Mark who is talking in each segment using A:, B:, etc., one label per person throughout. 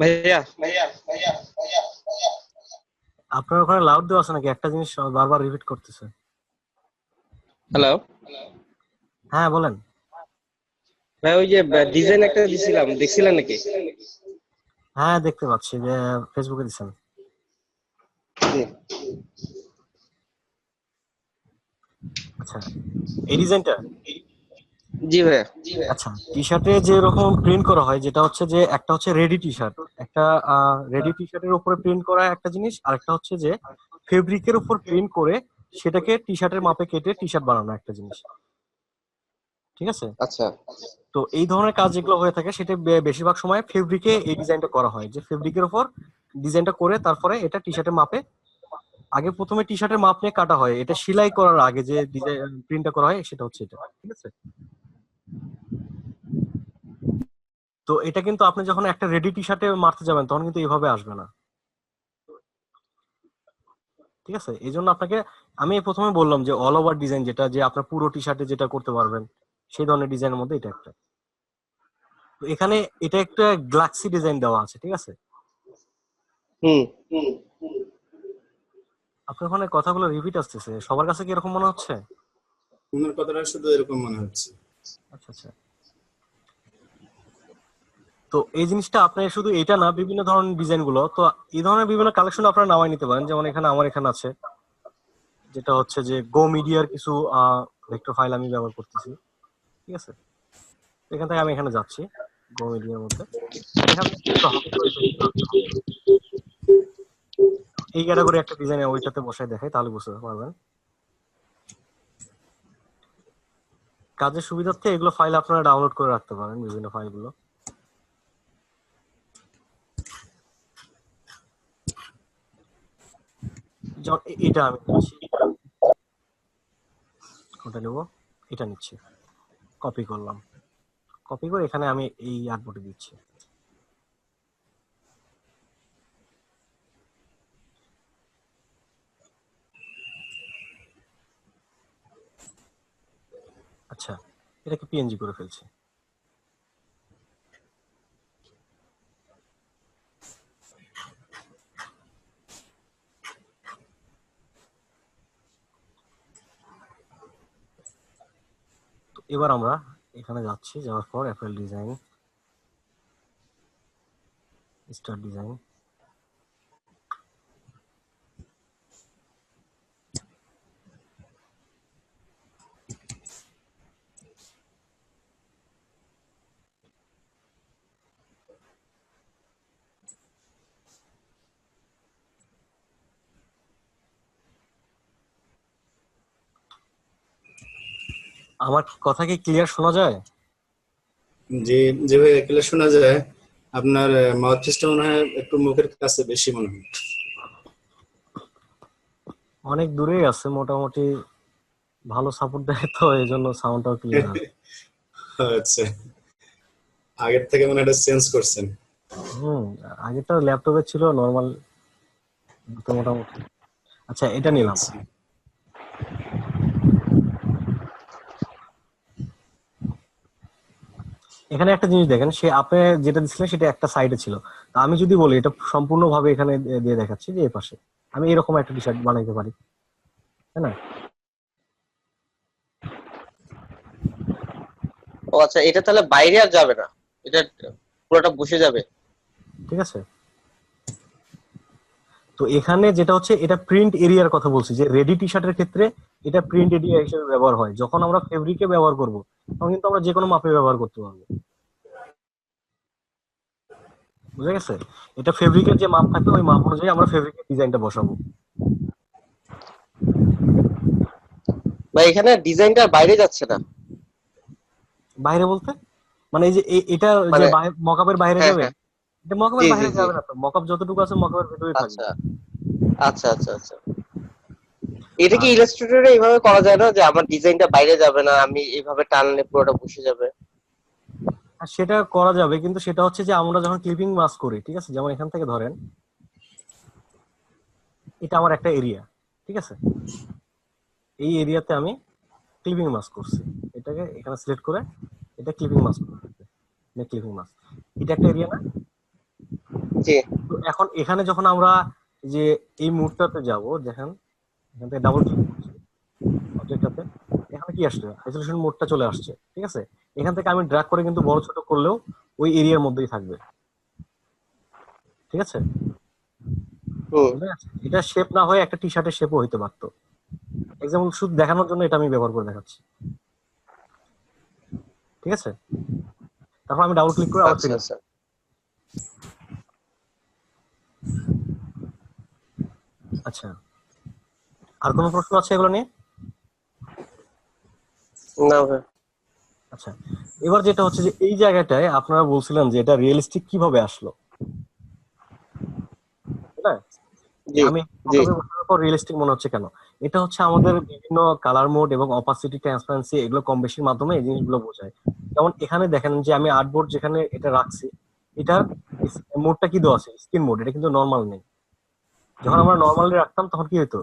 A: ভাইয়া।
B: আপনার ওখানে লাউড দেওয়া আছে নাকি? একটা জিনিস বারবার রিপিট করতেছে।
A: হ্যালো।
B: হ্যাঁ, বলেন।
A: ভাই ওই যে ডিজাইন একটা দিছিলাম, দেখছিলেন নাকি?
B: হ্যাঁ, দেখতে পাচ্ছি যে ফেসবুকে দিচ্ছেন।
A: জি।
B: আচ্ছা, এই ডিজাইনটা।
A: জি ভাইয়া।
B: আচ্ছা, টি শার্টে যে রকম প্রিন্ট করা হয়, যেটা হচ্ছে যে একটা হচ্ছে রেডি টি শার্ট, একটা রেডি টি শার্টের উপরে প্রিন্ট করা একটা জিনিস, আর একটা হচ্ছে যে ফেব্রিকের উপর প্রিন্ট করে সেটাকে টি শার্টের মাপে কেটে টি শার্ট বানানো একটা জিনিস। ঠিক আছে?
A: আচ্ছা।
B: তো এই ধরনের কাজ যেগুলো হয়ে থাকে সেটা বেশিরভাগ সময় ফেব্রিকে এই ডিজাইনটা করা হয়, যে ফেব্রিকের উপর ডিজাইনটা করে তারপরে এটা টি শার্টের মাপে, আগে প্রথমে টি শার্টের মাপ নিয়ে কাটা হয়, এটা সেলাই করার আগে যে ডিজাইন প্রিন্টটা করা হয় সেটা হচ্ছে এটা। ঠিক আছে? তো এটা কিন্তু আপনি যখন একটা রেডি টি শার্টে মারতে যাবেন তখন কিন্তু এইভাবে আসবে না। ঠিক আছে? এই জন্য আপনাকে আমি প্রথমে বললাম যে অল ওভার ডিজাইন, যেটা যে আপনার পুরো টি শার্টে যেটা করতে পারবেন সেই ধরনের ডিজাইনের মধ্যে এটা একটা। তো এখানে এটা একটা গ্লাক্সি ডিজাইন দেওয়া আছে। ঠিক আছে?
A: হুম।
B: আপনার ওখানে কথাগুলো রিপিট আসতেছে, সবার কাছে কি এরকম মনে হচ্ছে?
C: তোমার কথাটা শুধু এরকম মনে হচ্ছে।
B: আচ্ছা, আচ্ছা। তো এই জিনিসটা আপনার শুধু এটা না, বিভিন্ন ধরনের ডিজাইন গুলো তো এই ধরনের বিভিন্ন কালেকশন আপনারা নামাই নিতে পারেন। যেমন এখানে আমার এখানে আছে, যেটা হচ্ছে যে গো মিডিয়ার কিছু ভেক্টর ফাইল আমি ব্যবহার করতেছি। ঠিক আছে? তো এখান থেকে আমি এখানে যাচ্ছি গো মিডিয়ার মধ্যে। এখান থেকে একটু হালকা করে change করতে হবে। এই ক্যাটাগরি একটা ডিজাইন ওইটাতে বসাই দেখাই, তাহলে বুঝতে পারবেন। কাজের সুবিধার্থে এগুলো ফাইল আপনারা ডাউনলোড করে রাখতে পারেন, বিভিন্ন ফাইলগুলো। যেমন এটা আমি নিচ্ছি, কোনটা নেবো? এটা নিচ্ছি, কপি করলাম, কপি করে এখানে আমি এই আর্টবোর্ডে দিচ্ছি। আচ্ছা, এটাকে পিএনজি করে ফেলছি। তো এবার আমরা এখানে যাচ্ছি, যাওয়ার পর অ্যাপেল ডিজাইন, স্টার ডিজাইন। আমার কথা কি ক্লিয়ার শোনা যায়?
C: যে যেভাবে এগুলো শোনা যায়, আপনার মাউথ পিসটা মনে হয় একটু মুখের কাছে বেশি মনে হয়।
B: অনেক দূরেই আছে মোটামুটি, ভালো সাপোর্ট দেয় তো এই জন্য সাউন্ডটাও ক্লিয়ার আছে।
C: আচ্ছা, আগের থেকে মনে হয় এটা চেঞ্জ করছেন।
B: হুম। আগেরটা ল্যাপটপে ছিল নর্মাল, তো মোটামুটি। আচ্ছা, এটা নিলাম।
C: আচ্ছা,
B: এখানে একটা জিনিস দেখেন, সে আপনি যেটা দিচ্ছিলেন সেটা একটা সাইডে ছিল। তা আমি যদি বলি এটা সম্পূর্ণভাবে এখানে দিয়ে দেখাচ্ছি যে এই পাশে, আমি এরকম একটা টি শার্ট বানাইতে পারি, তাই না?
A: ও আচ্ছা, এটা তাহলে বাইরে আর যাবে না, এটা পুরোটা বসে যাবে।
B: ঠিক আছে? তো এখানে যেটা হচ্ছে, এটা প্রিন্ট এরিয়ার কথা বলছি, যে রেডি টি শার্টের ক্ষেত্রে এটা প্রিন্ট এরিয়া হিসেবে ব্যবহার হয়। যখন আমরা ফেব্রিকে ব্যবহার করব তখন কিন্তু আমরা যে কোনো মাপে ব্যবহার করতে পারবো। বুঝা গেছে? এটা ফেব্রিকের যে মাপ থাকে ওই মাপ অনুযায়ী আমরা ফেব্রিকের ডিজাইনটা বসাবো।
A: বা এখানে ডিজাইনটা বাইরে যাচ্ছে না।
B: বাইরে বলতে মানে এই যে এটা যে
A: মানে
B: মকআপের বাইরে
A: হ্যাঁ
B: যাবে?
A: হ্যাঁ।
B: এটা
A: জি
B: মকআপের
A: জি
B: বাইরে
A: জি।
B: যাবে না, তো মকআপ যতটুকু আছে মকআপের ভেতরেই থাকবে।
A: আচ্ছা আচ্ছা আচ্ছা আচ্ছা। এটা কি
B: আর
A: ইলাস্ট্রেটরে এইভাবে করা যায় না, যে আমার ডিজাইনটা বাইরে যাবে না, আমি এইভাবে টানলে পুরোটা বসে যাবে?
B: আর সেটা করা যাবে, কিন্তু সেটা হচ্ছে যে আমরা যখন ক্লিপিং মাস্ক করি, ঠিক আছে, যেমন এখান থেকে ধরেন এটা আমার একটা এরিয়া, ঠিক আছে, এই এরিয়াতে আমি ক্লিপিং মাস্ক করছি, এটাকে এখানে সিলেক্ট করে এটা ক্লিপিং মাস্ক করতে, ক্লিপিং মাস্ক, এটা একটা এরিয়া না?
A: জি
B: তো এখন এখানে যখন আমরা যে এই মুডটাতে যাব, দেখেন এখান থেকে ডাবল ক্লিক করছি অবজেক্টটাতে, এখানে কি আসছে, রেজলিউশন মোডটা চলে আসছে, ঠিক আছে। এখান থেকে আমি ড্র্যাগ করে কিন্তু বড় ছোট করলেও ওই এরিয়ার মধ্যেই থাকবে, ঠিক আছে।
A: হুম
B: বুঝা যাচ্ছে? এটা শেপ না হয়ে একটা টি শার্টের শেপও হইতে পারতো। এক্সাম্পল শুধু দেখানোর জন্য এটা আমি ব্যবহার করে দেখাচ্ছি, ঠিক আছে। তারপর আমি ডাবল ক্লিক করে আবার
A: আচ্ছা
B: ফিরে
A: আচ্ছা।
B: আসছি। আচ্ছা, আর কোনো প্রশ্ন আছে এগুলো নিয়ে?
A: না ভাই।
B: আচ্ছা, এবার যেটা হচ্ছে যে এই জায়গাটায় আপনারা বলছিলেন যে এটা রিয়েলিস্টিক কিভাবে আসলো, তাই না? যে
A: জি
B: আমি
A: জি
B: ফটো ব্যবহার পর রিয়েলিস্টিক মনে হচ্ছে কেন? এটা হচ্ছে আমাদের বিভিন্ন কালার মোড এবং অপাসিটি, ট্রান্সপারেন্সি এগুলো কম বেশির মাধ্যমে এই জিনিসগুলো বোঝায়। যেমন এখানে দেখেন যে আমি আর্টবোর্ড যেখানে এটা রাখছি, এটার মোডটা কি দেওয়া আছে, স্ক্রিন মোড, এটা কিন্তু নর্মাল নেই। যখন আমরা নর্মালি রাখতাম তখন কি হতো,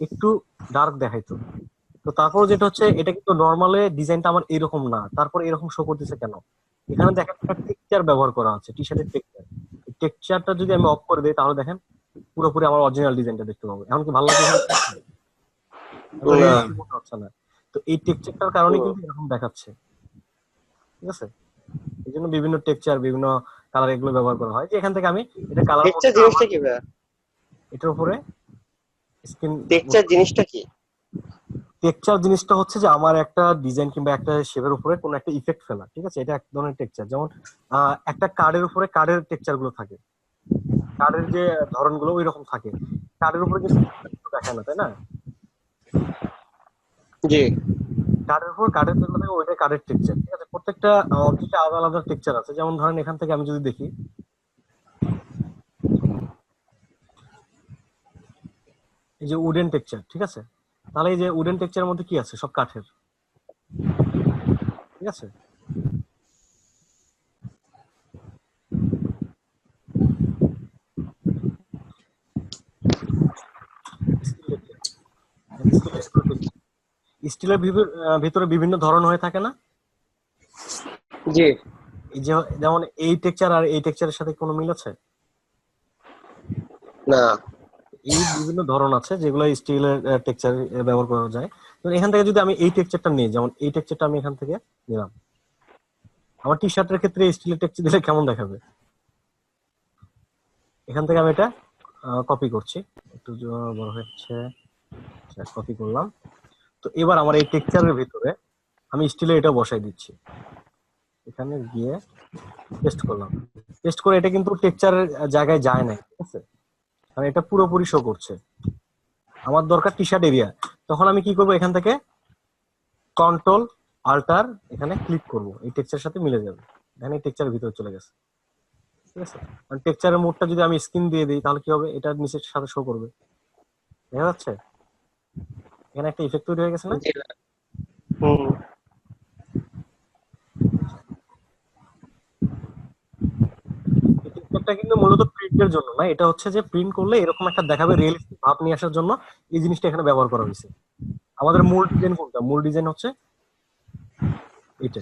B: একটু ডার্ক দেখাইতো। তো তারপর যেটা হচ্ছে এটা কিন্তু নর্মালে ডিজাইনটা আমার এরকম না, তারপর এরকম শো করতেছে কেন? এখানে দেখেন একটা টেক্সচার ব্যবহার করা আছে, টি শার্টের টেক্সচার। এই টেক্সচারটা যদি আমি অফ করে দিই তাহলে দেখেন পুরোপুরি আমার অরিজিনাল ডিজাইনটা দেখতে পাবো। এখন কি ভালো লাগছে এখানে? এত
A: না।
B: রিয়েলিস্টিক মনে হচ্ছে না। তো এই টেক্সচারটার কারণে
A: হুম
B: কিন্তু এরকম দেখাচ্ছে, ঠিক আছে। এই জন্য বিভিন্ন টেক্সচার, বিভিন্ন কালার এগুলো ব্যবহার করা হয়, যে এখান থেকে আমি এটা কালার
A: টেক্সচার
B: মোডটা
A: জিনিসটা
B: আমার
A: কি ভাই?
B: এটার উপরে স্ক্রিন।
A: টেক্সচার জিনিসটা কি?
B: টেক্সচার জিনিসটা হচ্ছে যে আমার একটা ডিজাইন কিংবা একটা শেপের উপরে কোনো একটা ইফেক্ট ফেলা, ঠিক আছে, এটা এক ধরনের টেক্সচার। যেমন একটা কার্ডের উপরে কার্ডের টেক্সচার গুলো থাকে, কার্ডের যে ধরনগুলো ওই রকম থাকে, কার্ডের উপরে কিন্তু দেখায় না, তাই না?
A: জি
B: কার্ডের উপর কার্ডের যেগুলো থাকে ওইটা কার্ডের টেক্সচার, ঠিক আছে। প্রত্যেকটা অবজেক্টে আলাদা আলাদা টেক্সচার আছে। যেমন ধরেন এখান থেকে আমি যদি দেখি, এই যে উডেন টেক্সচার, ঠিক আছে, তাহলে এই যে উডেন টেক্সচারের মধ্যে কি আছে, সব কাঠের, ঠিক আছে। স্টিলের ভিতরে বিভিন্ন ধরন হয়ে থাকে না?
A: জি।
B: এই যে যেমন এই টেক্সচার আর এই টেক্সচারের সাথে কোনো মিল আছে?
A: না।
B: এই বিভিন্ন ধরন আছে যেগুলো স্টিলের টেক্সচার ব্যবহার করা যায়। তো এখান থেকে যদি আমি এই টেক্সচারটা নিই, যেমন এই টেক্সচারটা আমি এখান থেকে নিলাম, আমার টি শার্টের ক্ষেত্রে স্টিলের টেক্সচার দিলে কেমন দেখাবে? এখান থেকে আমি এটা কপি করছি, একটু বড় হচ্ছে, কপি করলাম। তো এবার আমার এই টেক্সচারের ভিতরে আমি স্টিলে এটা বসাই দিচ্ছি, এখানে গিয়ে পেস্ট করলাম। পেস্ট করে এটা কিন্তু টেক্সচারের জায়গায় যায় না, ঠিক আছে, মানে এটা পুরোপুরি শো করছে। আমার দরকার টি শার্ট এরিয়া, তখন আমি কি করবো, এখান থেকে কন্ট্রোল আল্টার এখানে ক্লিক করব, এই টেক্সচারের সাথে মিলে যাবে। এখানে টেক্সচারের ভিতরে চলে গেছে, ঠিক আছে। আর টেক্সচারের মোডটা যদি আমি স্ক্রিন দিয়ে দিই তাহলে কি হবে, এটা নিচের সাথে শো করবে, দেখা যাচ্ছে। এখানে একটা ইফেক্ট তৈরি হয়ে গেছে না?
A: জি ভাই। হুম
B: এই টেক্সচারটা কিন্তু মূলত প্রিন্টের জন্য না, এটা হচ্ছে যে প্রিন্ট করলে এরকম একটা দেখাবে, রিয়েলিস্টিক ভাব নিয়ে আসার জন্য এই জিনিসটা এখানে ব্যবহার করা হয়েছে। আমাদের মূল ডিজাইন কোনটা, মূল ডিজাইন হচ্ছে এটা,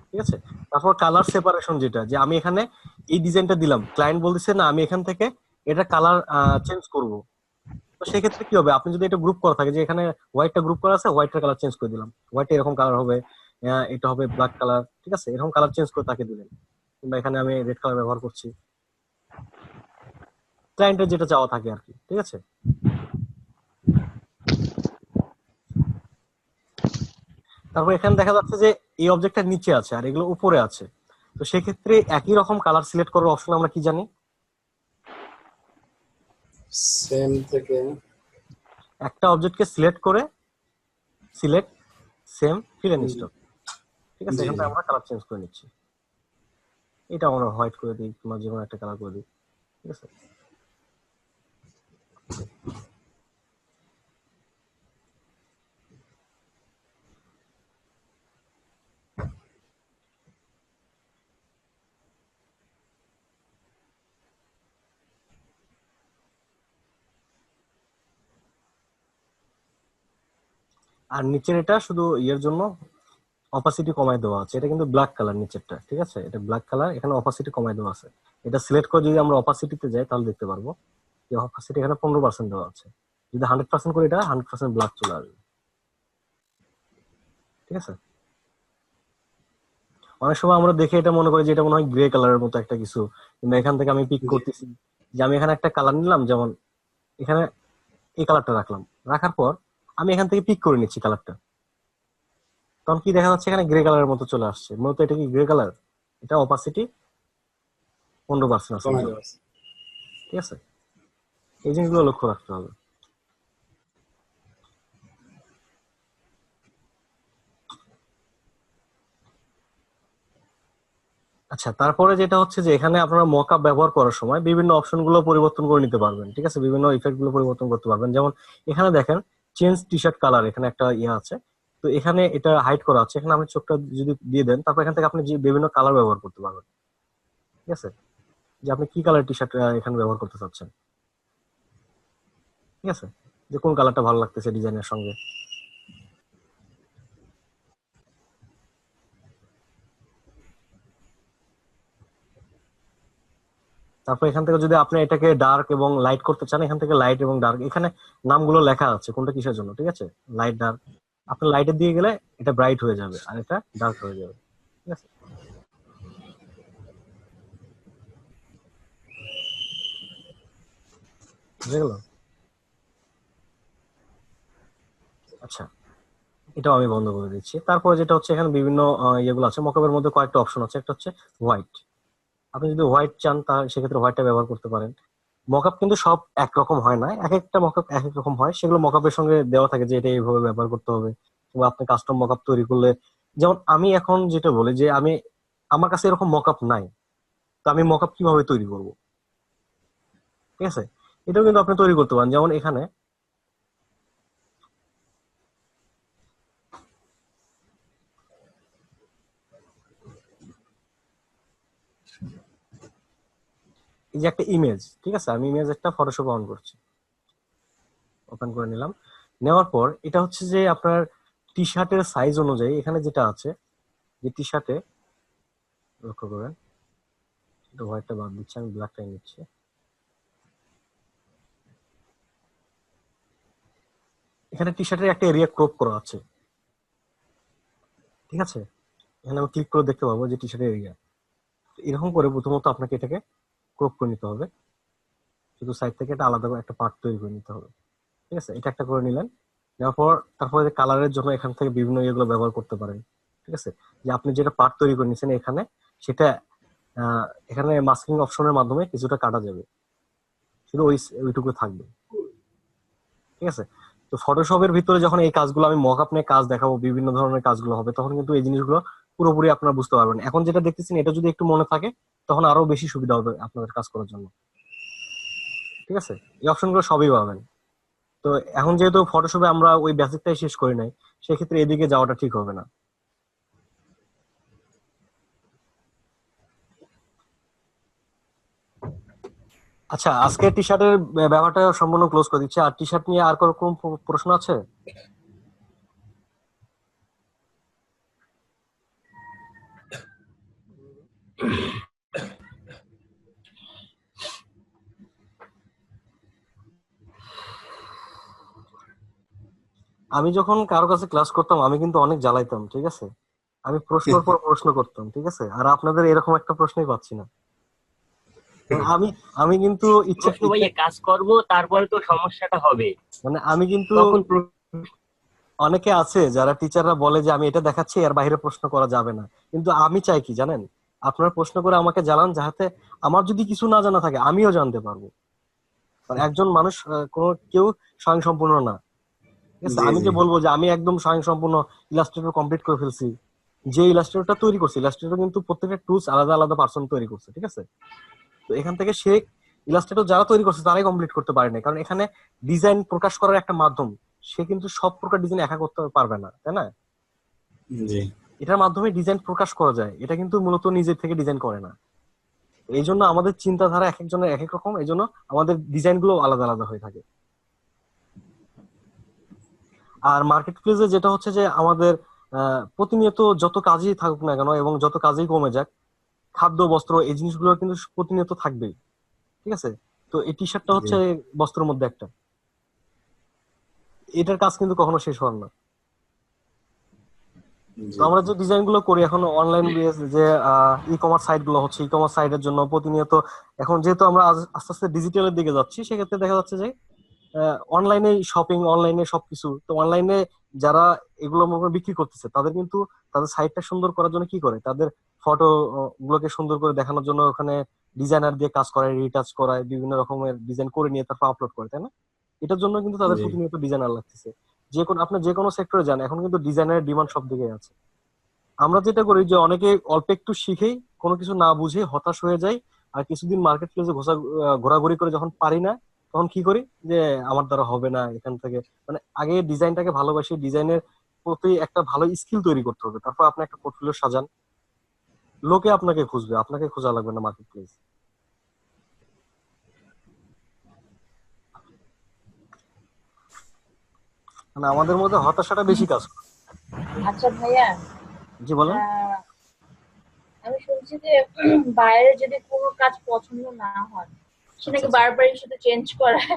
B: ঠিক আছে। তারপর কালার সেপারেশন, যেটা যে আমি এখানে এই ডিজাইনটা দিলাম, ক্লায়েন্ট বলতেছে না আমি এখান থেকে এটা কালার চেঞ্জ করব। তো সেক্ষেত্রে কি হবে, আপনি যদি এটা গ্রুপ করা থাকে, যে এখানে হোয়াইটটা গ্রুপ করা আছে, হোয়াইটের কালার চেঞ্জ করে দিলাম, হোয়াইট এরকম কালার হবে, এটা হবে ব্ল্যাক কালার, ঠিক আছে, এরকম কালার চেঞ্জ করে তাকে দিলেন। কিংবা এখানে আমি রেড কালার ব্যবহার করছি, ক্লায়েন্টের যেটা চাওয়া থাকে আর কি, ঠিক আছে। তারপর এখানে দেখা যাচ্ছে যে এই অবজেক্টটা নিচে আছে আর এগুলো উপরে আছে। তো সেক্ষেত্রে একই রকম কালার সিলেক্ট করার অপশন আমরা কি জানি?
C: সেম থেকে
B: একটা অবজেক্টকে সিলেক্ট করে select same fill and stop, ঠিক আছে,
C: জি
B: এখান
C: জি
B: থেকে আমরা কালার চেঞ্জ করে নিচ্ছি। এটা আমরা হোয়াইট করে দিই কিংবা যে কোনো একটা কালার করে দিই, ঠিক আছে। আর নিচের এটা শুধু ইয়ের জন্য, অপাসিটি কমায় দেওয়া আছে, এটা কিন্তু ব্ল্যাক কালার নিচেরটা, ঠিক আছে, এটা ব্ল্যাক কালার, এখানে অপাসিটি কমায় দেওয়া আছে। এটা সিলেক্ট করে যদি আমরা অপাসিটিতে যাই তাহলে দেখতে পারবো যে অপাসিটি এখানে 15% দেওয়া আছে। যদি 100% করে এটা 100% ব্ল্যাক চলে আসবে, ঠিক আছে। অনেক সময় আমরা দেখে এটা মনে করি যে এটা মনে হয় গ্রে কালারের মতো একটা কিছু, কিন্তু এখান থেকে আমি পিক
C: জি
B: করতেছি যে আমি এখানে একটা কালার নিলাম, যেমন এখানে এই কালারটা রাখলাম, রাখার পর আমি এখান থেকে পিক করে নিচ্ছি কালারটা, তখন কি দেখা যাচ্ছে এখানে গ্রে কালারের মতো চলে আসছে। মূলত এটা কি গ্রে কালার, এটা অপাসিটি 15% আছে এই
C: কমাই
B: জন্য,
C: দেওয়া আছে।
B: ঠিক আছে। এই জিনিসগুলো লক্ষ্য রাখতে হবে। আচ্ছা, তারপরে যেটা হচ্ছে যে এখানে আপনারা মকআপ ব্যবহার করার সময় বিভিন্ন অপশন গুলো পরিবর্তন করে নিতে পারবেন, ঠিক আছে, বিভিন্ন ইফেক্ট গুলো পরিবর্তন করতে পারবেন। যেমন এখানে দেখেন চেঞ্জ টি শার্ট কালার, এখানে একটা ইয়ে আছে, তো এখানে এটা হাইড করা আছে, এখানে আপনি চোখটা যদি দিয়ে দেন তারপর এখান থেকে আপনি যে বিভিন্ন কালার ব্যবহার করতে পারবেন, ঠিক আছে, যে আপনি কি কালার টি শার্ট এখানে ব্যবহার করতে চাচ্ছেন, ঠিক আছে, যে কোন কালারটা ভালো লাগতেছে ডিজাইনের সঙ্গে। তারপর এখান থেকে যদি আপনি এটাকে ডার্ক এবং লাইট করতে চান, এখান থেকে লাইট এবং ডার্ক, এখানে নামগুলো লেখা আছে কোনটা কিসের জন্য, ঠিক আছে, লাইট ডার্ক। আপনি লাইটের দিয়ে গেলে এটা ব্রাইট হয়ে যাবে আর এটা ডার্ক হয়ে যাবে, ঠিক আছে, বুঝে গেল। আচ্ছা, এটাও আমি বন্ধ করে দিচ্ছি। তারপরে যেটা হচ্ছে এখানে বিভিন্ন ইয়েগুলো আছে, মকআপের মধ্যে কয়েকটা অপশন আছে, একটা হচ্ছে হোয়াইট। আপনি যদি হোয়াইট চান তাহলে সেক্ষেত্রে হোয়াইটটা ব্যবহার করতে পারেন। মকআপ কিন্তু সব একরকম হয় না, এক একটা মকআপ এক এক রকম হয়, সেগুলো মকআপের সঙ্গে দেওয়া থাকে যে এটা এইভাবে ব্যবহার করতে হবে, কিংবা আপনি কাস্টম মকআপ তৈরি করলে, যেমন আমি এখন যেটা বলি যে আমি, আমার কাছে এরকম মকআপ নাই, তো আমি মকআপ কিভাবে তৈরি করব, ঠিক আছে, এটাও কিন্তু আপনি তৈরি করতে পারেন। যেমন এখানে এই যে একটা ইমেজ, ঠিক আছে, আমি ইমেজ একটা ফটোশপ অন করছি, ওপেন করে নিলাম, নেওয়ার পর এটা হচ্ছে যে আপনার টি শার্টের সাইজ অনুযায়ী এখানে যেটা আছে, যে টি শার্টে লক্ষ্য করেন, এটা হোয়াইটটা বাদ দিচ্ছি, আমি ব্ল্যাকটাই নিচ্ছি। এখানে টি শার্টের একটা এরিয়া ক্রপ করা আছে, ঠিক আছে, এখানে আমি ক্লিক করে দেখতে পাবো যে টি শার্টের এরিয়া, এরকম করে প্রথমত আপনাকে এটাকে ক্রপ করে নিতে হবে, শুধু সাইড থেকে একটা আলাদা করে একটা পার্ট তৈরি করে নিতে হবে, ঠিক আছে, এটা একটা করে নিলেন। নেওয়ার পর তারপরে কালারের জন্য এখান থেকে বিভিন্ন ইয়েগুলো ব্যবহার করতে পারেন, ঠিক আছে, যে আপনি যেটা পার্ট তৈরি করে নিয়েছেন এখানে, সেটা এখানে মাস্কিং অপশনের মাধ্যমে কিছুটা কাটা যাবে, শুধু ওইটুকু থাকবে, ঠিক আছে। তো ফটোশপের ভিতরে যখন এই কাজগুলো আমি মকআপ নিয়ে কাজ দেখাবো, বিভিন্ন ধরনের কাজগুলো হবে, তখন কিন্তু এই জিনিসগুলো পুরোপুরি আপনারা বুঝতে পারবেন। এখন যেটা দেখতেছেন এটা যদি একটু মনে থাকে তখন আরো বেশি সুবিধা হবে আপনাদের কাজ করার জন্য, ঠিক আছে, এই অপশনগুলো সবই পাবেন। তো এখন যেহেতু ফটোশপে আমরা ওই বেসিকটাই শেষ করি নাই, সেক্ষেত্রে এদিকে যাওয়াটা ঠিক হবে না। আচ্ছা, আজকে টি শার্টের ব্যাপারটা সম্পূর্ণ ক্লোজ করে দিচ্ছি। আর টি শার্ট নিয়ে আর কোনো প্রশ্ন আছে? আমি যখন কারো কাছে ক্লাস করতাম আমি কিন্তু অনেক জ্বালাইতাম, ঠিক আছে, আমি প্রশ্নের পর প্রশ্ন করতাম, ঠিক আছে, আর আপনাদের এরকম একটা প্রশ্নই পাচ্ছি না। মানে আমি আমি কিন্তু ইচ্ছা
D: প্রশ্ন ভাইয়া কাজ করব তারপরে তো সমস্যাটা হবে,
B: মানে আমি কিন্তু,
D: তখন
B: অনেকে আছে যারা টিচাররা বলে যে আমি এটা দেখাচ্ছি এর বাইরে প্রশ্ন করা যাবে না, কিন্তু আমি চাই কি জানেন, আপনার প্রশ্ন করে আমাকে জানান, যাতে আমার যদি কিছু না জানা থাকে আমিও জানতে পারবো। কারণ একজন মানুষ কোনো কেউ স্বয়ংসম্পূর্ণ না, ঠিক আছে,
C: জি
B: আমি
C: জি
B: যে বলবো যে আমি একদম স্বয়ংসম্পূর্ণ ইলাস্ট্রেটর কমপ্লিট করে ফেলছি, যে ইলাস্ট্রেটরটা তৈরি করছে, ইলাস্ট্রেটর কিন্তু প্রত্যেকটা টুলস আলাদা আলাদা পার্সন তৈরি করছে, ঠিক আছে, তো এখান থেকে সে ইলাস্ট্রেটর যারা তৈরি করছে তারাই কমপ্লিট করতে পারেনি, কারণ এখানে ডিজাইন প্রকাশ করার একটা মাধ্যম, সে কিন্তু সব প্রকার ডিজাইন একা করতে পারবে না, তাই না,
C: জি
B: এটার মাধ্যমে ডিজাইন প্রকাশ করা যায়, এটা কিন্তু মূলত নিজের থেকে ডিজাইন করে না। এই জন্য আমাদের চিন্তাধারা এক একজনের এক এক রকম, এই জন্য আমাদের ডিজাইন গুলো আলাদা আলাদা হয়ে থাকে। আর মার্কেট প্লেসে যেটা হচ্ছে যে আমাদের প্রতিনিয়ত যত কাজই থাকুক না কেন এবং যত কাজই কমে যাক, খাদ্য বস্ত্র এই জিনিসগুলো কিন্তু প্রতিনিয়ত থাকবেই। ঠিক আছে, তো এই টি শার্টটা
C: জি
B: হচ্ছে বস্ত্রের মধ্যে একটা, এটার কাজ কিন্তু কখনো শেষ হওয়ার না। তো
C: জি
B: আমরা যে ডিজাইন গুলো করি এখন অনলাইন বেস, যে ই কমার্স সাইট গুলো হচ্ছে, ই কমার্স সাইটের জন্য প্রতিনিয়ত এখন যেহেতু আমরা আস্তে আস্তে ডিজিটালের দিকে যাচ্ছি, সেক্ষেত্রে দেখা যাচ্ছে যে অনলাইনে শপিং, অনলাইনে সবকিছু, তো অনলাইনে যারা এগুলো মনে করেন বিক্রি করতেছে তাদের কিন্তু তাদের সাইটটা সুন্দর করার জন্য কি করে, তাদের ফটো গুলোকে সুন্দর করে দেখানোর জন্য ওখানে ডিজাইনার দিয়ে কাজ করায়, রিটাচ করায়, বিভিন্ন রকমের ডিজাইন করে নিয়ে তারপর আপলোড করে, তাই না? এটার জন্য কিন্তু তাদের
C: জি
B: প্রতিনিয়ত ডিজাইনার লাগতেছে। যে কোনো আপনি যে কোনো সেক্টরে যান, এখন কিন্তু ডিজাইনারের ডিমান্ড সব দিকে আছে। আমরা যেটা করি যে অনেকে অল্প একটু শিখেই কোনো কিছু না বুঝে হতাশ হয়ে যায়, আর কিছুদিন মার্কেট প্লেসে ঘোরাঘুরি করে যখন পারি না, তখন কি করি যে আমার দ্বারা হবে না, এখান থেকে মানে আগে ডিজাইনটাকে ভালোবাসি, ডিজাইনের প্রতি একটা ভালো স্কিল তৈরি করতে হবে, তারপর আপনি একটা পোর্টফোলিও সাজান, লোকে আপনাকে খুঁজবে, আপনাকে খোঁজা লাগবে না মার্কেট প্লেস। মানে আমাদের মধ্যে হতাশাটা বেশি কাজ করে।
E: আচ্ছা ভাইয়া,
B: জি বলেন।
E: আহ, আমি শুনছি যে বাইরে যদি কোনো কাজ পছন্দ না হয়, সে
B: আচ্ছা
E: নাকি
B: আচ্ছা।
E: বারবার শুধু চেঞ্জ করায়।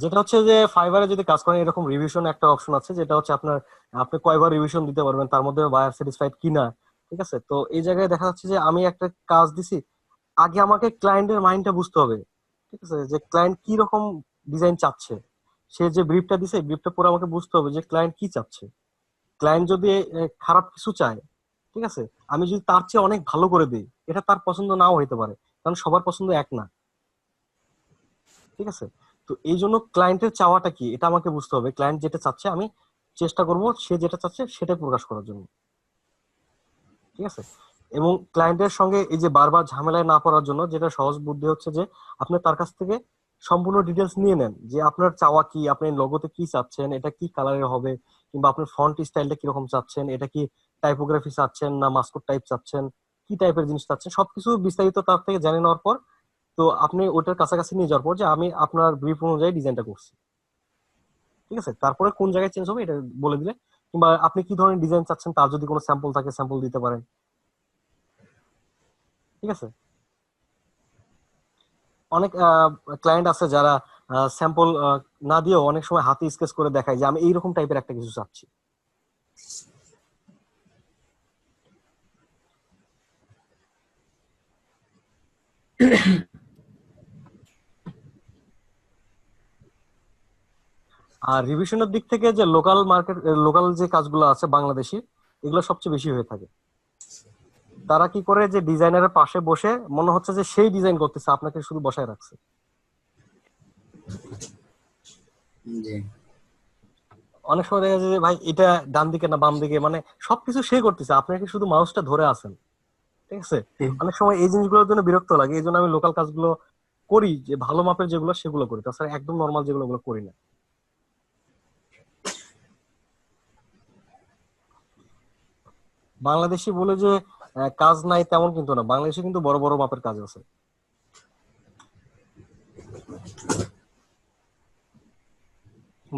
B: যেটা হচ্ছে যে ফাইবারে যদি কাজ করেন, এরকম রিভিশন একটা অপশন আছে, যেটা হচ্ছে আপনার আপনি কয়বার রিভিশন দিতে পারবেন, তার মধ্যে বায়ার স্যাটিসফাইড কিনা। ঠিক আছে, তো এই জায়গায় দেখা যাচ্ছে যে আমি একটা কাজ দিছি, আগে আমাকে ক্লায়েন্টের মাইন্ডটা বুঝতে হবে। ঠিক আছে, যে ক্লায়েন্ট কি রকম ডিজাইন চাচ্ছে, সে যে ব্রিফটা দিছে ব্রিফটা পরে আমাকে বুঝতে হবে যে ক্লায়েন্ট কি চাচ্ছে। ক্লায়েন্ট যদি খারাপ কিছু চায়, ঠিক আছে, আমি যদি তার চেয়ে অনেক ভালো করে দিই, এটা তার পছন্দ নাও হইতে পারে, কারণ সবার পছন্দ এক না। ঠিক আছে, তো এই জন্য ক্লায়েন্টের চাওয়াটা কি এটা আমাকে বুঝতে হবে, ক্লায়েন্ট যেটা চাচ্ছে আমি চেষ্টা করব সে যেটা চাচ্ছে সেটাই প্রকাশ করার জন্য। ঠিক আছে, এবং ক্লায়েন্টের সঙ্গে এই যে বারবার ঝামেলায় না পড়ার জন্য যেটা সহজ বুদ্ধি হচ্ছে যে আপনি তার কাছ থেকে সম্পূর্ণ ডিটেলস নিয়ে নেন, যে আপনার চাওয়া কি, আপনি লোগোতে কি চাচ্ছেন, এটা কি কালারের হবে, কিংবা আপনার ফন্ট স্টাইলটা কিরকম চাচ্ছেন, এটা কি টাইপোগ্রাফি চাচ্ছেন না মাস্কট টাইপ চাচ্ছেন, কি টাইপের জিনিস চাচ্ছেন, সবকিছু বিস্তারিত তার থেকে জেনে নেওয়ার পর, তো আপনি ওটার কাছাকাছি নিয়ে যাওয়ার পর যে আমি আপনার ব্রিফ অনুযায়ী ডিজাইনটা করছি। ঠিক আছে, তারপরে কোন জায়গায় চেঞ্জ হবে এটা বলে দিলে, কিংবা আপনি কি ধরনের ডিজাইন চাচ্ছেন তার যদি কোনো স্যাম্পল থাকে স্যাম্পল দিতে পারেন। ঠিক আছে, অনেক ক্লায়েন্ট আছে যারা স্যাম্পল না দিয়েও অনেক সময় হাতে স্কেচ করে দেখায় যে আমি এইরকম টাইপের একটা কিছু চাচ্ছি। আর রিভিশনের দিক থেকে যে লোকাল মার্কেট, লোকাল যে কাজগুলো আছে বাংলাদেশি, এগুলো সবচেয়ে বেশি হয়ে থাকে। তারা কি করে যে ডিজাইনারের পাশে বসে মনে হচ্ছে যে সেই ডিজাইন করতেছে, আপনাকে শুধু বসায় রাখছে।
C: জি
B: অনেক সময় দেখা যায় যে ভাই এটা ডান দিকে না বাম দিকে, মানে সবকিছু সে করতেছে, আপনাকে শুধু মাউসটা ধরে আছেন। ঠিক আছে, অনেক সময় এই জিনিসগুলোর জন্য বিরক্ত লাগে, এই জন্য আমি লোকাল কাজগুলো করি, যে ভালো মাপের যেগুলো সেগুলো করি, তাছাড়া একদম নর্মাল যেগুলো ওগুলো করি না। বাংলাদেশি বলে যে কাজ নাই তেমন কিন্তু না, বাংলাদেশে কিন্তু বড় বড় মাপের কাজ আছে।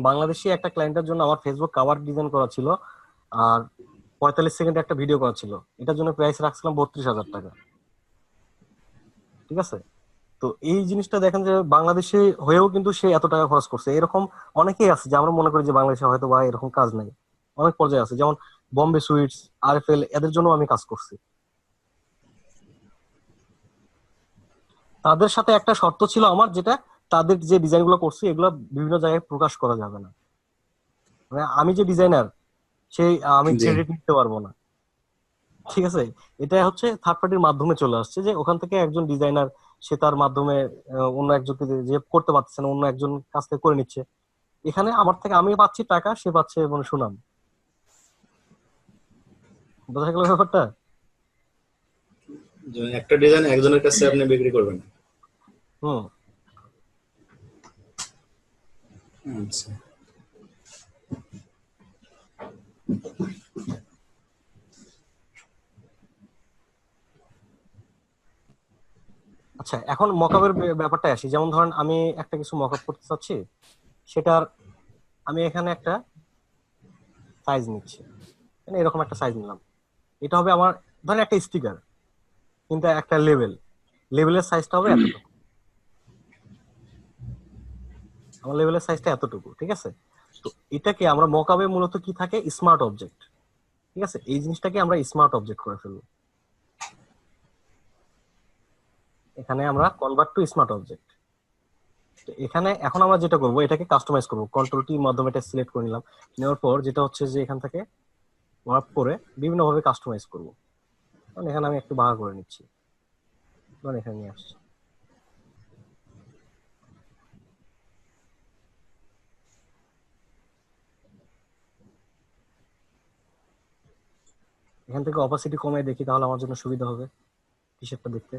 B: বাংলাদেশি একটা ক্লায়েন্টের জন্য আমার ফেসবুক কভার ডিজাইন করা ছিল, আর 45 সেকেন্ডে একটা ভিডিও করা ছিল, এটার জন্য প্রাইস রাখছিলাম 32,000 টাকা। ঠিক আছে, তো এই জিনিসটা দেখেন যে বাংলাদেশে হয়েও কিন্তু সে এত টাকা খরচ করছে। এরকম অনেকেই আছে যে আমরা মনে করি যে বাংলাদেশে হয়তো বা এরকম কাজ নাই, অনেক পর্যায়ে আছে, যেমন বম্বে সুইটস, আরএফএল, এদের জন্য আমি কাজ করছি। তাদের সাথে একটা শর্ত ছিল আমার, যেটা তাদের যে ডিজাইন গুলো করছি এগুলো বিভিন্ন জায়গায় প্রকাশ করা যাবে না, মানে আমি যে ডিজাইনার সেই আমি
C: জি
B: ক্রেডিট নিতে পারবো না। ঠিক আছে, এটা হচ্ছে থার্ড পার্টির মাধ্যমে চলে আসছে, যে ওখান থেকে একজন ডিজাইনার সে তার মাধ্যমে অন্য একজনকে যে করতে পারতেছে না, অন্য একজন কাছ থেকে করে নিচ্ছে। এখানে আমার থেকে আমি পাচ্ছি টাকা, সে পাচ্ছে মানে সুনাম। বোঝা গেল ব্যাপারটা?
C: যে একটা ডিজাইন একজনের কাছে আপনি বিক্রি করবেন।
B: হুম।
C: আচ্ছা
B: আচ্ছা, এখন মকআপের ব্যাপারটা আসি। যেমন ধরেন আমি একটা কিছু মকআপ করতে চাচ্ছি, সেটার আমি এখানে একটা সাইজ নিচ্ছি, এরকম একটা সাইজ নিলাম। এটা হবে আমার ধরেন একটা স্টিকার, কিন্তু একটা লেভেলের সাইজটা হবে এতটুকু, আমার লেভেলের সাইজটা এতটুকু, ঠিক আছে। তো এটাকে আমরা মকআপে মূলত কি থাকে, স্মার্ট অবজেক্ট, ঠিক আছে, এই জিনিসটাকে আমরা স্মার্ট অবজেক্ট করে ফেলবো। এখানে আমরা কনভার্ট টু স্মার্ট অবজেক্ট। তো এখানে এখন আমরা যেটা করব, এটাকে কাস্টমাইজ করব, কন্ট্রোল টি মাধ্যমে এটা সিলেক্ট করে নিলাম। নেওয়ার পর যেটা হচ্ছে যে এখান থেকে ওয়ার্প করে বিভিন্ন ভাবে কাস্টমাইজ করব। কারণ এখানে আমি একটু বাঁকা করে নিচ্ছি, ধরুন এখানে নিয়ে আসছি। এখান থেকে অপাসিটি কমিয়ে দেখি, তাহলে আমার জন্য সুবিধা হবে টি শার্টটা দেখতে।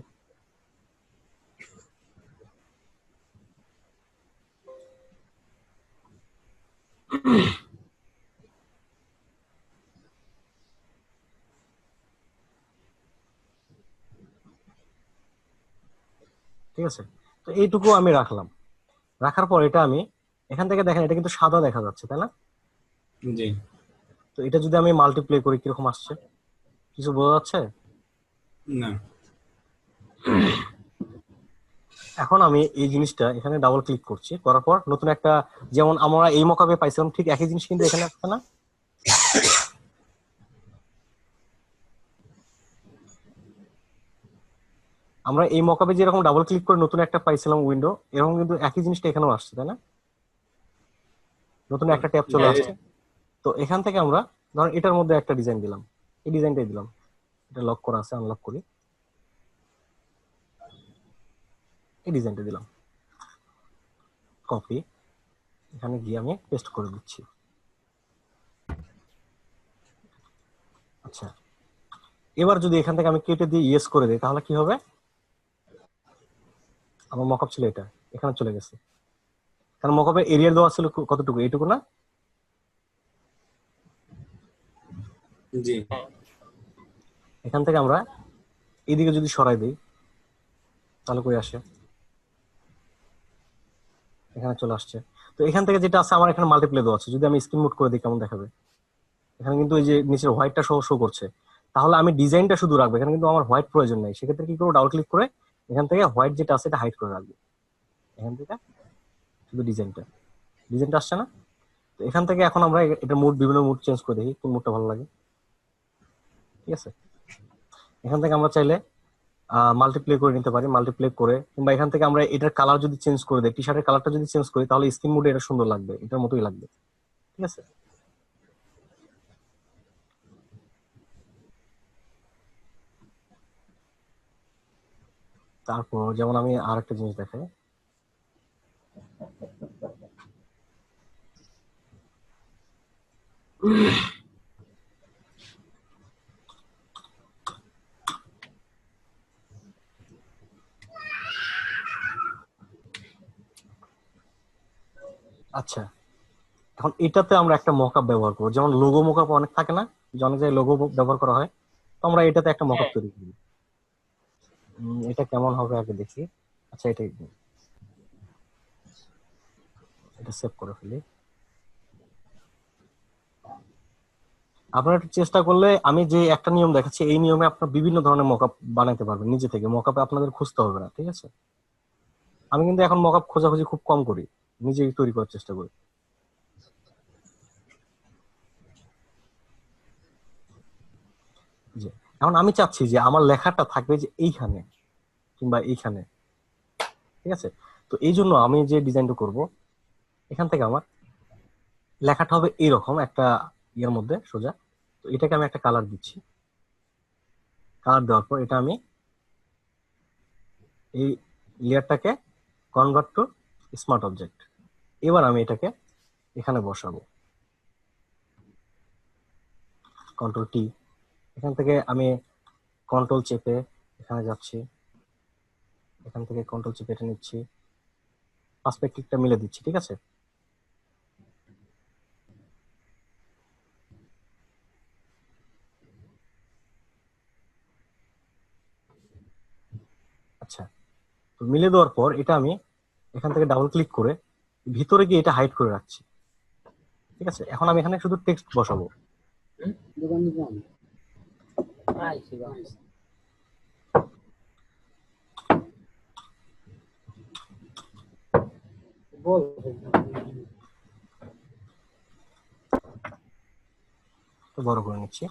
B: ঠিক আছে, তো এইটুকু আমি রাখলাম। রাখার পর এটা আমি এখান থেকে দেখেন, এটা কিন্তু সাদা দেখা যাচ্ছে, তাই না?
C: জি।
B: তো এটা যদি আমি মাল্টিপ্লাই করি কিরকম আসছে, কিছু বোঝা যাচ্ছে?
C: না।
B: এখন আমি এই জিনিসটা এখানে ডাবল ক্লিক করছি, করার পর নতুন একটা, যেমন আমরা এই মকআপে পাইছিলাম ঠিক একই জিনিস কিন্তু এখানে আসছে না? আমরা এই মকআপে যেরকম ডাবল ক্লিক করে নতুন একটা পাইছিলাম উইন্ডো, এরকম কিন্তু একই জিনিসটা এখানেও আসছে, তাই না? নতুন একটা ট্যাব চলে আসছে। তো এখান থেকে আমরা ধরেন এটার মধ্যে একটা ডিজাইন দিলাম, এই ডিজাইনটাই দিলাম, এটা লক করা আছে, আনলক করি, এই ডিজাইনটা দিলাম, কপি, এখানে গিয়ে আমি পেস্ট করে দিচ্ছি। আচ্ছা, এবার যদি এখান থেকে আমি কেটে দিয়ে ইয়েস করে দিই, তাহলে কি হবে? আমার মকআপ ছিল এটা, এখানে চলে গেছে, কারণ মকআপের এরিয়া দেওয়া ছিল কতটুকু, এইটুকু না?
C: জি।
B: এখান থেকে আমরা এইদিকে যদি সরাই দিই, তাহলে কই আসে? এখানে চলে আসছে। তো এখান থেকে যেটা আছে, আমার এখানে মাল্টিপ্লে দেওয়া আছে, যদি আমি স্ক্রিন মোড করে দিই কেমন দেখাবে? এখানে কিন্তু এই যে নিচের হোয়াইটটা শো করছে। তাহলে আমি ডিজাইনটা শুধু রাখবো, এখানে কিন্তু আমার হোয়াইট প্রয়োজন নাই। সেক্ষেত্রে কি করবো, ডাবল ক্লিক করে এখান থেকে হোয়াইট যেটা আছে এটা হাইড করে রাখবো, এখান থেকে শুধু ডিজাইনটা আসছে না? তো এখান থেকে এখন আমরা এটা মুড, বিভিন্ন মুড চেঞ্জ করে দেখি কোন মুডটা ভালো লাগে। ঠিক আছে, এখান থেকে আমরা চাইলে মাল্টিপ্লে করে নিতে পারি, মাল্টিপ্লে করে, কিংবা এখান থেকে আমরা এটার কালার যদি চেঞ্জ করে দিই, টি শার্টের কালারটা যদি চেঞ্জ করি, তাহলে স্ক্রিন মোডে এটা সুন্দর লাগবে, এটার মতোই লাগবে। ঠিক আছে, তারপর যেমন আমি আর একটা জিনিস দেখাই, আচ্ছা এখন এটাতে আমরা একটা মকআপ ব্যবহার করবো, যেমন লোগো মকআপ অনেক থাকে না, যে অনেক জায়গায় লোগো ব্যবহার করা হয়, তো আমরা এটাতে একটা মকআপ
D: হ্যাঁ।
B: তৈরি করি। এটা কেমন হবে আগে দেখি। আচ্ছা, এটা সেভ করে ফেলি। আপনারা একটু চেষ্টা করলে, আমি যে একটা নিয়ম দেখাচ্ছি এই নিয়মে আপনার বিভিন্ন ধরনের মকআপ বানাতে পারবেন নিজে থেকে, মকআপে আপনাদের খুঁজতে হবে না। ঠিক আছে, আমি কিন্তু এখন মকআপ খোঁজাখুঁজি খুব কম করি, নিজেই তৈরি করার চেষ্টা করি। যে এখন আমি চাচ্ছি যে আমার লেখাটা থাকবে যে এইখানে কিংবা এইখানে। ঠিক আছে, তো এই জন্য আমি যে ডিজাইনটা করব, এখান থেকে আমার লেখাটা হবে এইরকম একটা ইয়ের মধ্যে সোজা। তো এটাকে আমি একটা কালার দিচ্ছি, কালার দেওয়ার পর এটা আমি এই লেয়ারটাকে কনভার্ট টু স্মার্ট অবজেক্ট। এবার আমি এটাকে এখানে বসাবো, কন্ট্রোল টি, এখান থেকে আমি কন্ট্রোল চেপে এখানে যাচ্ছি, এখান থেকে কন্ট্রোল চেপে এটা নিচ্ছি, পার্সপেক্টিভটা মিলে দিচ্ছি। ঠিক আছে, আচ্ছা, তো মিলে দেওয়ার পর এটা আমি এখান থেকে ডাবল ক্লিক করে ভিতরে গিয়ে এটা হাইড করে রাখছি। ঠিক আছে, এখন আমি এখানে শুধু টেক্সট বসাবো,
D: আইসি বা।
B: তো বড় করে নিচ্ছি।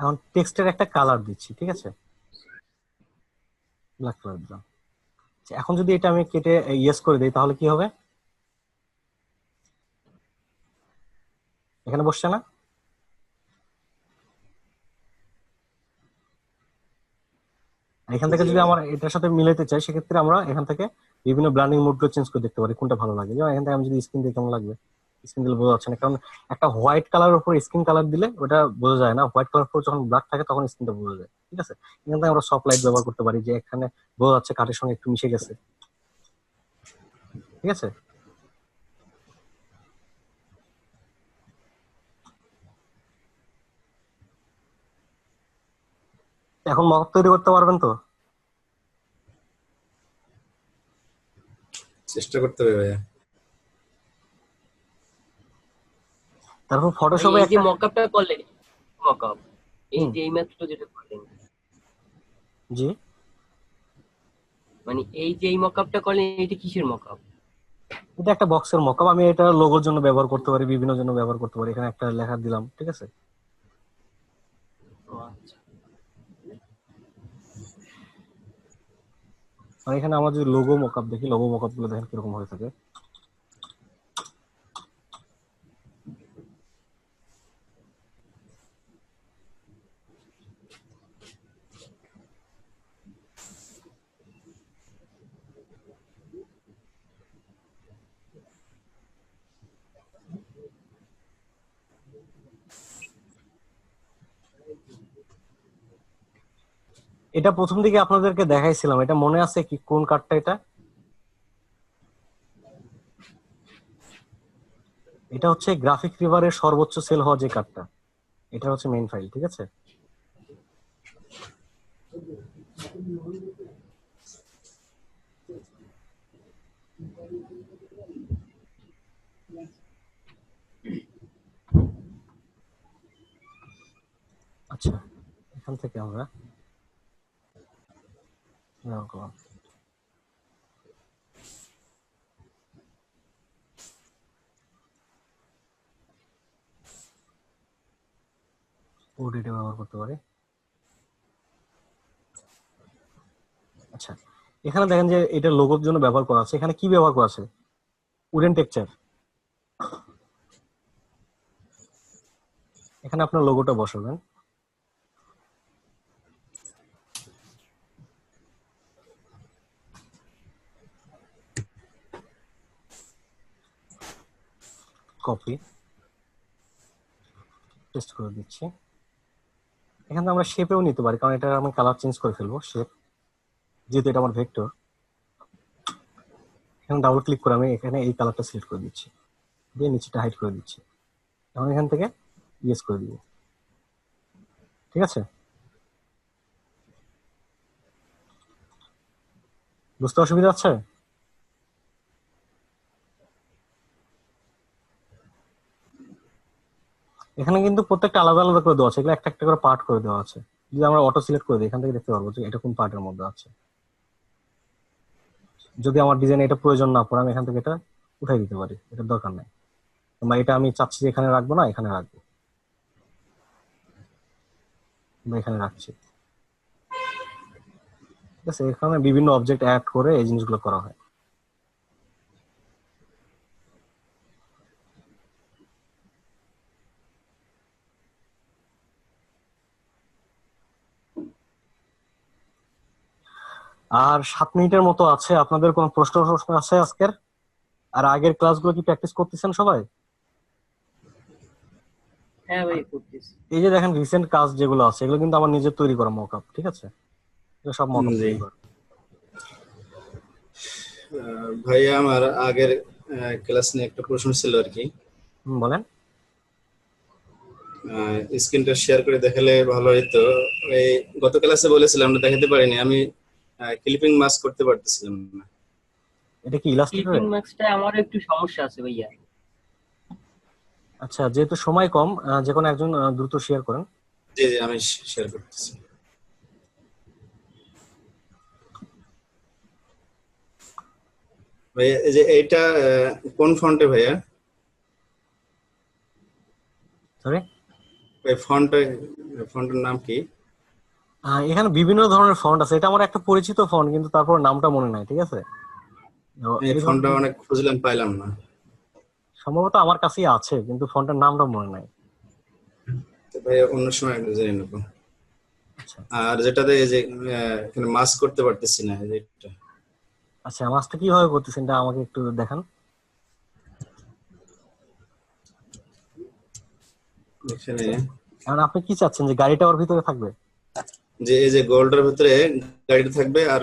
B: এখন টেক্সটের একটা কালার দিচ্ছি, ঠিক আছে, ব্ল্যাক কালার দিলাম। আচ্ছা, এখন যদি এটা আমি কেটে ইয়েস করে দিই তাহলে কি হবে? এখানে বসছে না? এখান থেকে
C: জি
B: যদি
C: ভাইয়া।
B: আমার এটার সাথে মিলাতে চাই সেক্ষেত্রে আমরা এখান থেকে বিভিন্ন ব্ল্যান্ডিং মোড গুলো চেঞ্জ করে দেখতে পারি কোনটা ভালো লাগে। যেমন এখান থেকে আমি যদি স্ক্রিন দিই কেমন লাগবে? স্ক্রিন দিলে বোঝা যাচ্ছে না, কারণ একটা হোয়াইট কালারের উপর স্ক্রিন কালার দিলে ওটা বোঝা যায় না। হোয়াইট কালার উপর যখন ব্ল্যাক থাকে তখন স্ক্রিনটা বোঝা যায়, ঠিক আছে। এখান থেকে আমরা সফট লাইট ব্যবহার করতে পারি, যে এখানে বোঝা যাচ্ছে কাঠের সঙ্গে একটু মিশে গেছে, ঠিক আছে। এখন মক তৈরি করতে পারবেন তো?
C: চেষ্টা করতে হবে ভাইয়া।
B: তারপর
D: ভাই
B: ফটোশপে
D: এই যে
B: একটা
D: মকআপটা করলেন, মকআপ এই
B: হুম,
D: যে এইমাত্র যেটা করলেন,
B: জি,
D: মানে এই যে এই মকআপটা করলেন এটা কিসের মকআপ?
B: এটা একটা বক্সের মকআপ। আমি এটা লোগোর জন্য ব্যবহার করতে পারি, বিভিন্ন জন্য ব্যবহার করতে পারি। এখানে একটা লেখা দিলাম, ঠিক আছে।
D: ও আচ্ছা।
B: আর এখানে আমার যদি লোগো মকআপ দেখি, লোগো মকআপ গুলো দেখেন কিরকম হয়ে থাকে। এটা প্রথম দিকে আপনাদেরকে দেখাইছিলাম, এটা মনে আছে কি কোন কার্ডটা এটা? এটা হচ্ছে গ্রাফিক রিভারের সর্বোচ্চ সেল হওয়া যে কার্ডটা, এটা হচ্ছে মেইন ফাইল, ঠিক আছে। আচ্ছা, এখান থেকে আমরা ব্যবহার করলাম। ওডিটি ব্যবহার করতে পারি। আচ্ছা, এখানে দেখেন যে এটা লোগোর জন্য ব্যবহার করা আছে। এখানে কি ব্যবহার করা আছে? Wooden texture. এখানে আপনার লোগোটা বসাবেন। কপি পেস্ট করে দিচ্ছি। এখানে আমরা শেপেও নিতে পারি, কারণ এটা আমি কালার চেঞ্জ করে ফেলবো শেপ, যেহেতু এটা আমার ভেক্টর। এখানে ডাবল ক্লিক করে আমি এখানে এই কালারটা সিলেক্ট করে দিচ্ছি, দিয়ে নিচেটা হাইড করে দিচ্ছি। এখন এখান থেকে ইয়েস করে দিব, ঠিক আছে। বুঝতে অসুবিধা আছে? এখানে কিন্তু প্রত্যেকটা আলাদা আলাদা করে দেওয়া আছে, এগুলো একটা একটা করে পার্ট করে দেওয়া আছে। যদি আমরা অটো সিলেক্ট করে দিই এখান থেকে দেখতে পারবো যে এটা কোন পার্টের মধ্যে আছে। যদি আমার ডিজাইন এটা প্রয়োজন না পড়ে আমি এখান থেকে এটা উঠাই দিতে পারি, এটা দরকার নাই। বা এটা আমি চাচ্ছি যে এখানে রাখবো না, এখানে রাখবো, বা এখানে রাখছি, ঠিক আছে। এখানে বিভিন্ন অবজেক্ট অ্যাড করে এই জিনিসগুলো করা হয়। আর 7 মিনিটের মতো আছে। আপনাদের কোনো প্রশ্ন আছে আজকের? আর আগের ক্লাসগুলো কি প্র্যাকটিস করতেছেন সবাই?
D: হ্যাঁ ভাই করতেছি।
B: এই যে দেখেন রিসেন্ট কাজ যেগুলো আছে এগুলো কিন্তু আমার নিজের তৈরি করা মকআপ, ঠিক আছে। এগুলো সব মকআপ
C: জি
B: তৈরি করা।
C: ভাইয়া, আমার আগের ক্লাস নিয়ে একটা প্রশ্ন ছিল আর কি।
B: বলেন।
C: স্ক্রিনটা শেয়ার করে দেখালে ভালো হতো। এই গত ক্লাসে বলেছিলাম, আমরা দেখাতে পারিনি। আমি ক্লিপিং মাস্ক করতে পারতেছিলাম না।
B: এটা কি ইলাস্ট্রেটরে?
D: ক্লিপিং মাস্কটা আমার একটু সমস্যা আছে ভাইয়া।
B: আচ্ছা, যেহেতু সময় কম, যে কোনো একজন দ্রুত শেয়ার করেন।
C: জি জি, আমি শেয়ার করতেছি। ভাইয়া এই যে এইটা কোন ফন্টে ভাইয়া?
B: সরি,
C: এই ফন্টের নাম কি?
B: এখানে বিভিন্ন ধরনের ফন্ট আছে, এটা আমার একটা পরিচিত ফন্ট, কিন্তু তারপর নামটা মনে নাই, ঠিক আছে? তো
C: এই
B: এই
C: ফন্টটা
B: ধরনের
C: অনেক খুঁজলাম, পাইলাম না।
B: সম্ভবত আমার কাছেই আছে, কিন্তু ফন্টের নামটা মনে নাই।
C: তো ভাইয়া অন্য সময় একটু জেনে নেবো।
B: আচ্ছা
C: আর যেটাতে এই যে এখানে মাস করতে পারতেছি না, এই যে এটা।
B: আচ্ছা, মাছটা কিভাবে করতেছেন এটা আমাকে একটু দেখান।
C: এখানে
B: কারণ আপনি কি চাচ্ছেন, যে গাড়িটা ওর ভিতরে থাকবে?
C: যে এই যে গোল্ডের ভিতরে গাড়িটা থাকবে, আর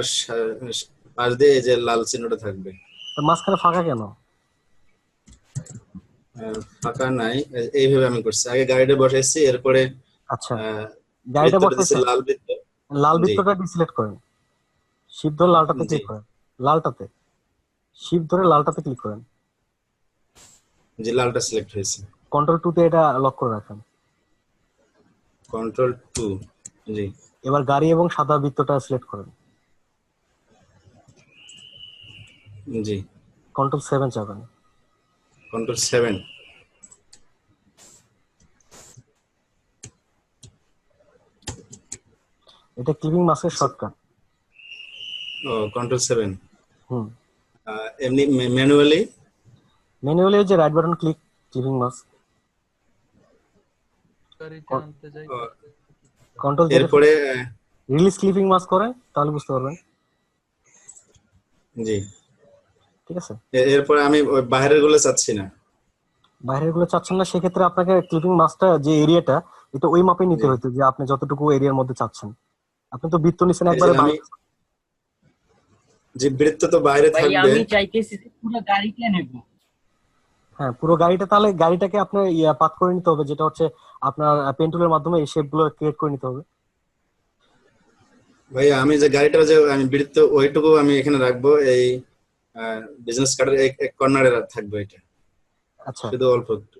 C: পাশ দিয়ে এই যে লাল চিহ্নটা থাকবে।
B: তো মাঝখানে ফাঁকা কেন?
C: ফাঁকা নাই, এইভাবে আমি করছি। আগে গাড়িটা বসাইছি, এরপরে
B: আচ্ছা,
C: আহ
B: গাড়িটা
C: বৃত্তটা দিচ্ছি
B: বসাইছেন,
C: লাল বৃত্ত।
B: লাল
C: জি
B: বৃত্তটা ডিসিলেক্ট করেন, শিপ ধরে লালটাতে
C: জি
B: ক্লিক করেন। লালটাতে, শিপ ধরে লালটাতে ক্লিক করেন।
C: জি, লালটা সিলেক্ট হয়েছে।
B: কন্ট্রোল 2 তে এটা লক করে রাখেন।
C: Ctrl 2। জি
B: এবার গাড়ি এবং সাদা বৃত্তটা সিলেক্ট করেন।
C: জি,
B: Ctrl 7 চাপেন।
C: Ctrl 7।
B: এটা ক্লিপিং মাস্কের শর্টকাট।
C: ও, Ctrl 7।
B: হুম,
C: এমনি ম্যানুয়ালি।
B: ম্যানুয়ালি যে right button click, clipping mask. Control Z
C: এরপরে
B: রিলিজ ক্লিপিং মাস্ক করেন, তাহলে বুঝতে পারবেন।
C: জি,
B: ঠিক আছে,
C: এরপরে আমি ওই বাইরের গুলো চাচ্ছি না।
B: বাইরের গুলো চাচ্ছেন না, সেক্ষেত্রে আপনাকে ক্লিপিং মাস্কটা যে এরিয়াটা, এটা ওই মাপে নিতে
C: জি,
B: হইতো, যে আপনি যতটুকু এরিয়ার মধ্যে চাচ্ছেন। আপনি তো বৃত্ত নিছেন
C: এই যে
B: একবারে
C: আমি
B: বাইরে।
C: যে বৃত্ত তো বাইরে
D: ভাই
C: থাকবে।
D: আমি চাইতেছি যে পুরো গাড়িটা নেব।
B: হ্যাঁ, পুরো গাড়িটা, তাহলে গাড়িটাকে আপনার পাত করে নিতে হবে, যেটা হচ্ছে আপনার পেন টুলের মাধ্যমে এই শেপ গুলো ক্রিয়েট করে নিতে হবে।
C: ভাই আমি যে গাড়িটা যে আমি বৃত্ত ওইটুকু আমি এখানে রাখবো, এই বিজনেস কার্ডের এক কর্নারে থাকবে এটা,
B: আচ্ছা,
C: শুধু অল্প একটু।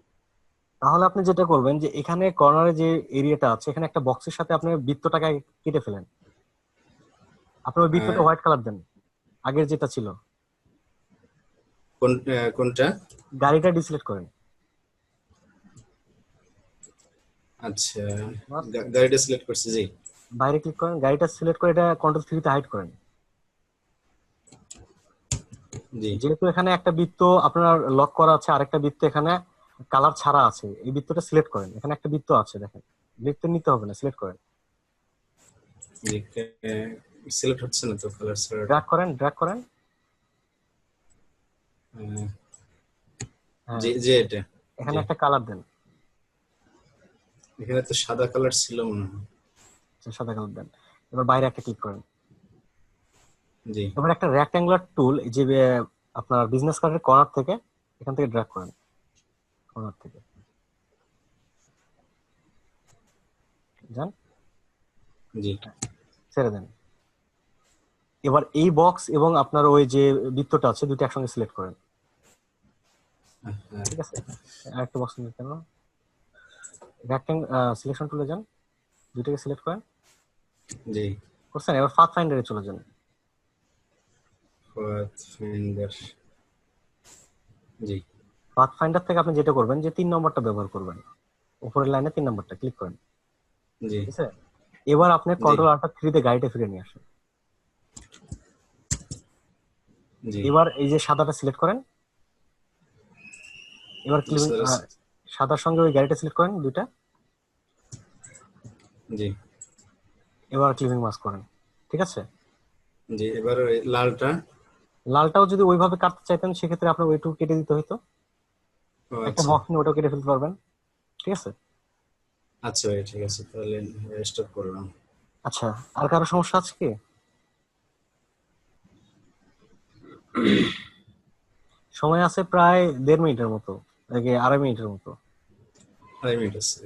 B: তাহলে আপনি যেটা করবেন, যে এখানে কর্নারে যে এরিয়াটা আছে, এখানে একটা বক্সের সাথে আপনি বৃত্তটাকে কেটে ফেলেন। আপনি ওই
C: আহ,
B: বৃত্তটা হোয়াইট কালার দেন, আগের যেটা ছিল।
C: কোনটা?
B: গাড়িটা ডিসিলেক্ট করেন।
C: আচ্ছা,
B: বাস,
C: গাড়িটা সিলেক্ট করছি। জি
B: বাইরে ক্লিক করেন, গাড়িটা সিলেক্ট করে এটা Ctrl 3 তে হাইড করেন।
C: জি
B: যেহেতু এখানে একটা বৃত্ত আপনার লক করা আছে, আরেকটা বৃত্ত এখানে কালার ছাড়া আছে, এই বৃত্তটা সিলেক্ট করেন। এখানে একটা বৃত্ত আছে, দেখেন, বৃত্ত নিতে হবে না, সিলেক্ট করেন।
C: জি, সিলেক্ট হচ্ছে না তো কালার ছাড়াটা।
B: ড্র্যাগ করেন, ড্র্যাগ করেন।
C: আহ,
B: হ্যাঁ,
C: জি জি, এটা।
B: এখানে
C: জি,
B: একটা কালার দেন।
C: এখানে তো সাদা কালার ছিল মনে হয়।
B: আচ্ছা, সাদা কালার দেন। এবার বাইরে একটা ক্লিক করেন।
C: জি
B: এবার একটা রেক্ট্যাঙ্গুলার টুল, যে আপনার বিজনেস কার্ডের কর্নার থেকে, এখান থেকে ড্র্যাগ করেন, কর্নার থেকে যান,
C: জি,
B: ছেড়ে দেন। এবার এই বক্স এবং আপনার ওই যে বৃত্তটা আছে, দুটো একসঙ্গে সিলেক্ট করেন।
C: হ্যাঁ,
B: ঠিক আছে, আরেকটা বক্স নিতে কেন, সিলেকশন টুলে যান, দুটোকে সিলেক্ট করেন।
C: জি,
B: করছেন, এবার পাথ ফাইন্ডারে চলে যান।
C: পাথফাইন্ডার। জি
B: পাথ ফাইন্ডার থেকে আপনি যেটা করবেন, যে 3 নম্বরটা ব্যবহার করবেন, উপরের লাইনে 3 নম্বরটা ক্লিক করেন।
C: জি
B: ঠিক আছে, এবার আপনি
C: জি
B: Ctrl+3 তে গাড়িটা ফিরে নিয়ে আসেন।
C: জি,
B: এবার এই যে সাদাটা সিলেক্ট করেন। এবার ক্লিপিং, সাদার সঙ্গে ওই গাড়িটা সিলেক্ট করেন, দুইটা।
C: জি
B: এবার ক্লিপিং মাস্ক করেন। ঠিক আছে,
C: জি, এবার ওই লালটা।
B: লালটাও যদি ওইভাবে কাটতে চাইতেন, সেক্ষেত্রে আপনার ওইটুকু কেটে দিতে হইতো।
C: ও
B: একটা
C: আচ্ছা।
B: বক্স নিয়ে ওটাও কেটে ফেলতে পারবেন। ঠিক আছে,
C: আচ্ছা ভাই, ঠিক আছে, তাহলে স্টপ করলাম।
B: আচ্ছা, আর কারো সমস্যা আছে কি? সময় আছে প্রায় 1.5 মিনিটের মতো, নাকি 2.5 মিনিটের মতো।
C: 5 মিনিট আছে।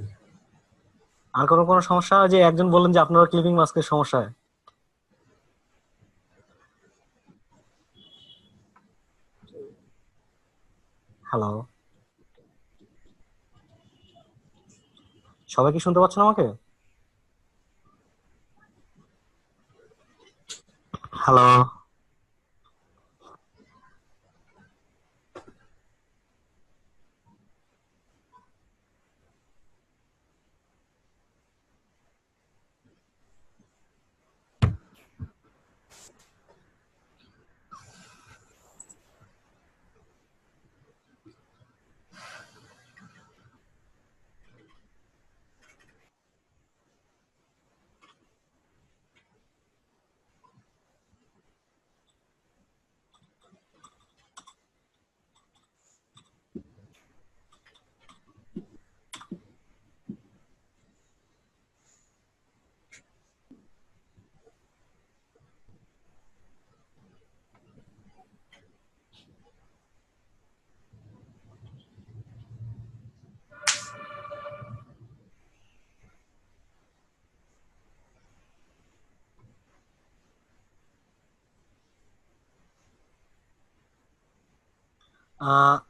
B: আর কোনো সমস্যা? যে একজন বললেন যে আপনার ক্লিপিং মাস্কের সমস্যা। হ্যালো। সবাই কি শুনতে পাচ্ছেন আমাকে? হ্যালো।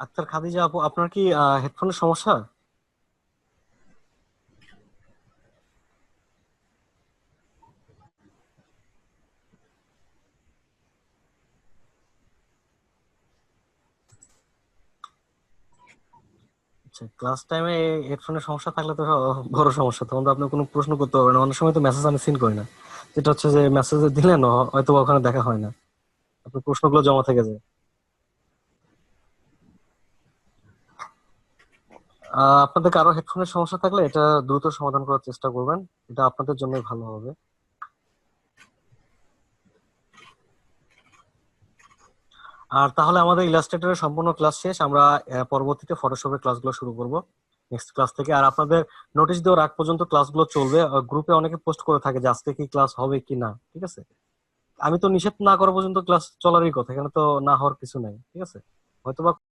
B: আক্তার খাদিজা আপু, আপনার কি হেডফোনের সমস্যা? আচ্ছা, ক্লাস টাইমে হেডফোনের সমস্যা থাকলে তো বড় সমস্যা। তখন তো আপনি কোনো প্রশ্ন করতে পারবেন না। অনেক সময় তো মেসেজ আমি সিন করি না, যেটা হচ্ছে যে মেসেজ দিলেন হয়তো বা ওখানে দেখা হয় না, আপনার প্রশ্নগুলো জমা থেকে যায়। আপনাদের কারো হেডফোনের সমস্যা থাকলে এটা দ্রুত সমাধান করার চেষ্টা করবেন, এটা আপনাদের জন্যই ভালো হবে। আর তাহলে আমাদের ইলাস্ট্রেটরের সম্পূর্ণ ক্লাস শেষ। আমরা পরবর্তীতে ফটোশপের ক্লাসগুলো শুরু করব নেক্সট ক্লাস থেকে। আর আপনাদের নোটিশ দেওয়ার আগ পর্যন্ত ক্লাসগুলো চলবে। গ্রুপে অনেকে পোস্ট করে থাকে যে আজকে কি ক্লাস হবে কি না, ঠিক আছে? আমি তো নিষেধ না করা পর্যন্ত ক্লাস চলারই কথা, এখানে তো না হওয়ার কিছু নাই, ঠিক আছে? হয়তোবা